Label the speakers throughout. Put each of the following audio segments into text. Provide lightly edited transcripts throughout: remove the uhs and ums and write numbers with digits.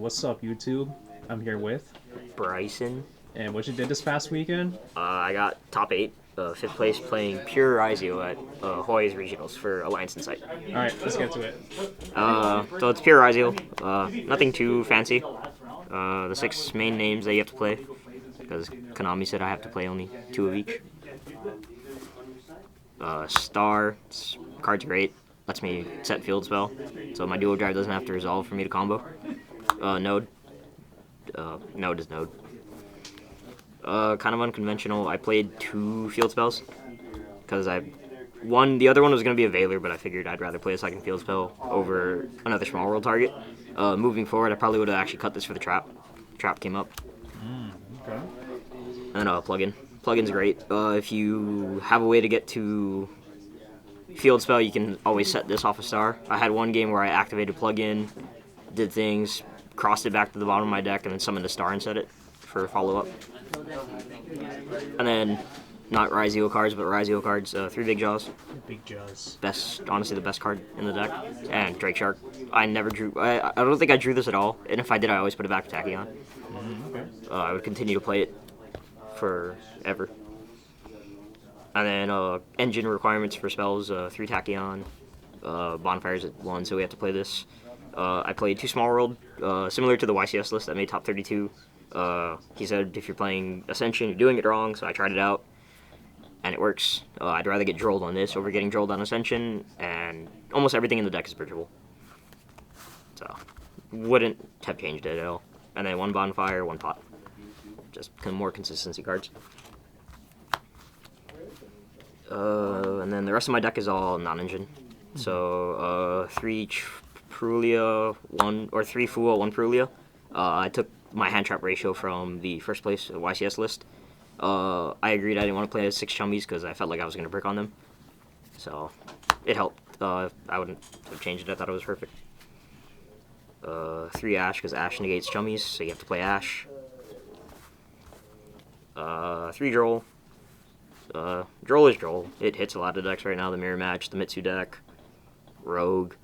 Speaker 1: What's up, YouTube? I'm here with.
Speaker 2: Bryson.
Speaker 1: And what you did this past weekend?
Speaker 2: I got top 8, 5th place, playing pure Ryzeal at Hawaii's Regionals for Alliance Insight.
Speaker 1: Alright, let's get to it.
Speaker 2: So it's pure Ryzeal. Nothing too fancy. The 6 main names that you have to play, because Konami said I have to play only 2 of each. Star, card's great. Lets me set field spell, so my dual drive doesn't have to resolve for me to combo. Node. Node is Node. Kind of unconventional. I played 2 field spells, because the other one was going to be a Veiler, but I figured I'd rather play a second field spell over another small world target. Moving forward, I probably would have actually cut this for the trap. Trap came up.
Speaker 1: Okay.
Speaker 2: And then plugin. Plugin's great. If you have a way to get to field spell, you can always set this off a star. I had one game where I activated plugin, did things, crossed it back to the bottom of my deck, and then summoned a star and set it for follow-up. And then, not Ryzeal cards, but Ryzeal cards, 3 Big Jaws.
Speaker 1: Big Jaws.
Speaker 2: Honestly, the best card in the deck. And Drake Shark. I never drew, I don't think I drew this at all, and if I did, I always put it back to Tachyon.
Speaker 1: Okay.
Speaker 2: I would continue to play it forever. And then engine requirements for spells, 3 Tachyon, bonfires at 1, so we have to play this. I played 2 Small World, similar to the YCS list that made top 32. He said if you're playing Ascension, you're doing it wrong, so I tried it out, and it works. I'd rather get drolled on this over getting drolled on Ascension, and almost everything in the deck is bridgeable. So, wouldn't have changed it at all. And then 1 bonfire, 1 pot. Just more consistency cards. And then the rest of my deck is all non-engine. So 3 Prulia, 3 Fua, 1 Prulia. I took my hand trap ratio from the first place YCS list. I agreed I didn't want to play 6 Chummies because I felt like I was going to brick on them. So it helped. I wouldn't have changed it. I thought it was perfect. 3 Ash because Ash negates Chummies, so you have to play Ash. 3 Droll. Droll is Droll. It hits a lot of decks right now. The Mirror Match, the Mitsu deck, Rogue.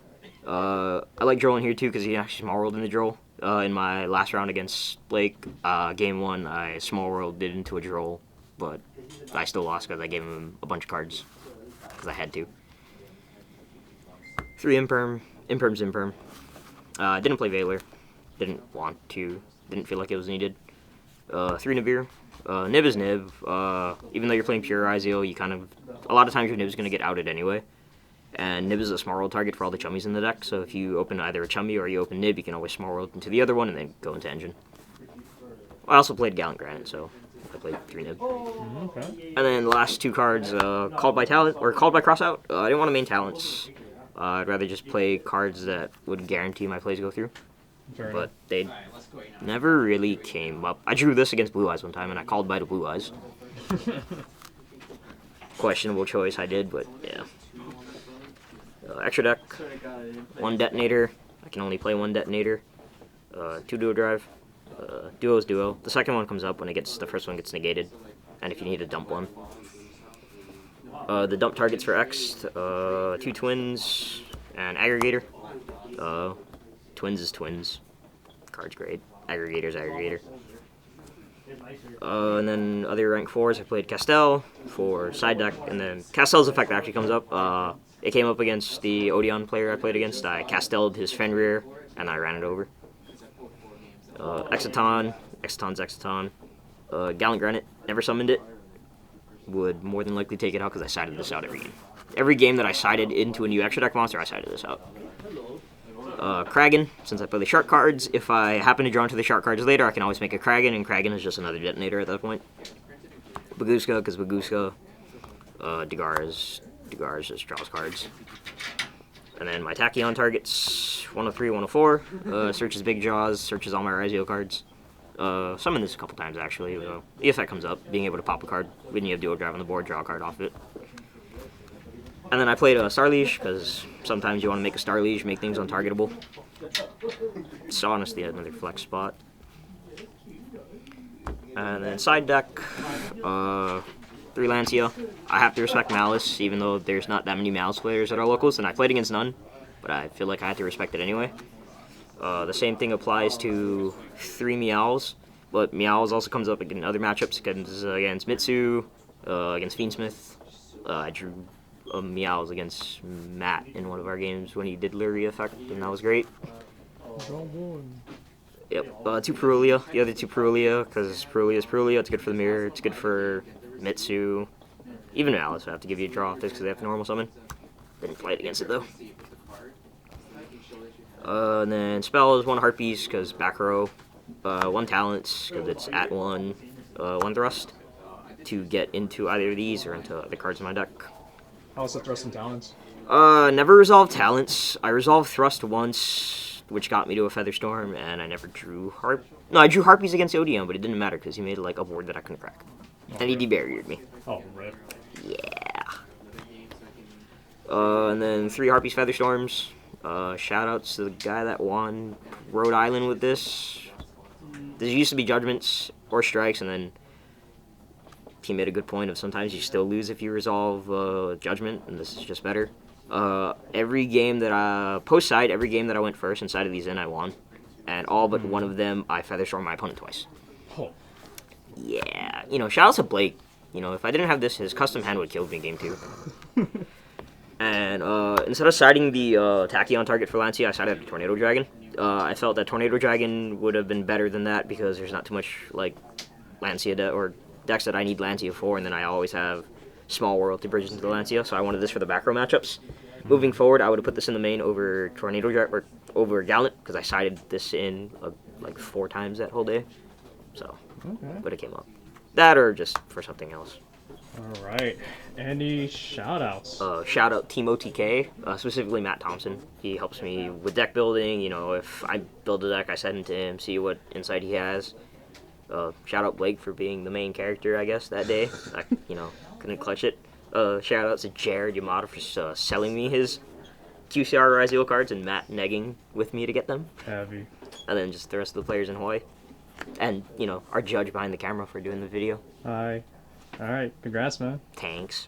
Speaker 2: I like Droll in here too because he actually small world in the Droll. In my last round against Blake, game 1, I small world did into a Droll, but I still lost because I gave him a bunch of cards because I had to. 3 Imperm. Imperm's Imperm. Didn't play Veiler. Didn't want to. Didn't feel like it was needed. 3 Nibiru. Nib is Nib. Even though you're playing pure Ryzeal, you a lot of times your Nib's going to get outed anyway. And Nib is a small world target for all the Chummies in the deck, so if you open either a Chummie or you open Nib, you can always small world into the other one and then go into Engine. I also played Gallant Granite, so I played 3 Nib.
Speaker 1: Okay.
Speaker 2: And then the last 2 cards, Called by Crossout. I didn't want to main talents. I'd rather just play cards that would guarantee my plays go through. But they never really came up. I drew this against Blue Eyes one time, and I called by to Blue Eyes. Questionable choice I did, but yeah. Extra deck, 1 Detonator. I can only play 1 Detonator. 2 Duo Drive. Duo is Duo. The second one comes up when the first one gets negated, and if you need to dump one. The dump targets for X, 2 Twins, and Aggregator. Twins is Twins. Card's great. Aggregator's Aggregator. And then other rank 4s, I played Castel for side deck, and then Castel's effect actually comes up. It came up against the Odeon player I played against. I Castel'd his Fenrir, and I ran it over. Exciton's Exciton. Gallant Granite, never summoned it. Would more than likely take it out because I sided this out every game. Every game that I sided into a new extra deck monster, I sided this out. Kragan, since I play the shark cards, if I happen to draw into the shark cards later, I can always make a Kragan, and Kragan is just another Detonator at that point. Baguska, because Baguska. Dagars just draws cards. And then my Tachyon targets, 103, 104. Searches Big Jaws, searches all my Ryzeal cards. Summoned this a couple times, actually. The effect comes up, being able to pop a card when you have Duo Drive on the board, draw a card off it. And then I played a Star Liege, because sometimes you want to make a Star Liege, make things untargetable. It's honestly another flex spot. And then side deck, 3 Lancia. I have to respect Malice, even though there's not that many Malice players at our locals, and I played against none, but I feel like I had to respect it anyway. The same thing applies to 3 Meows, but Meows also comes up in other matchups against Mitsu, against Fiendsmith. I drew Meows against Matt in one of our games when he did Lurie effect, and that was great. Yep, 2 Perulia, the other 2 Perulia, because Perulia is Perulia, it's good for the mirror, it's good for Mitsu. Even Alice, I have to give you a draw off this because they have normal summon. Didn't play it against it though. And then spell is 1 Harpies because back row, 1 Talents because it's at 1, 1 Thrust to get into either of these or into other cards in my deck.
Speaker 1: How's the Thrust and Talents?
Speaker 2: Never resolved Talents. I resolved Thrust once, which got me to a Featherstorm, and I never drew No, I drew Harpies against Odium, but it didn't matter because he made like a board that I couldn't crack. And he debarriered me.
Speaker 1: Oh, rip.
Speaker 2: Yeah. And then 3 Harpies Featherstorms. Shoutouts to the guy that won Rhode Island with this. There used to be Judgments or Strikes, and then he made a good point of sometimes you still lose if you resolve Judgment, and this is just better. Every game that post-side, every game that I went first inside of these I won. And all but one of them, I Featherstormed my opponent twice.
Speaker 1: Oh.
Speaker 2: Yeah. You know, shoutouts to Blake. You know, if I didn't have this, his custom hand would kill me in game 2. And instead of siding the Tachyon target for Lancia, I sided the Tornado Dragon. I felt that Tornado Dragon would have been better than that because there's not too much like Lancia or decks that I need Lancia for, and then I always have Small World to bridge into the Lancia, so I wanted this for the back row matchups. Moving forward, I would have put this in the main over Tornado Dragon or over Gallant because I sided this in like 4 times that whole day. So, but it came up. That or just for something else.
Speaker 1: All right. Any shout-outs?
Speaker 2: Shout out Team OTK, specifically Matt Thompson. He helps me with deck building. You know, if I build a deck, I send it to him, see what insight he has. Shout out Blake for being the main character, I guess, that day. I, couldn't clutch it. Shout out to Jared Yamada for selling me his QCR Ryzeal cards and Matt negging with me to get them.
Speaker 1: Heavy.
Speaker 2: And then just the rest of the players in Hawaii. And, our judge behind the camera for doing the video.
Speaker 1: Hi. All right. Congrats, man.
Speaker 2: Thanks.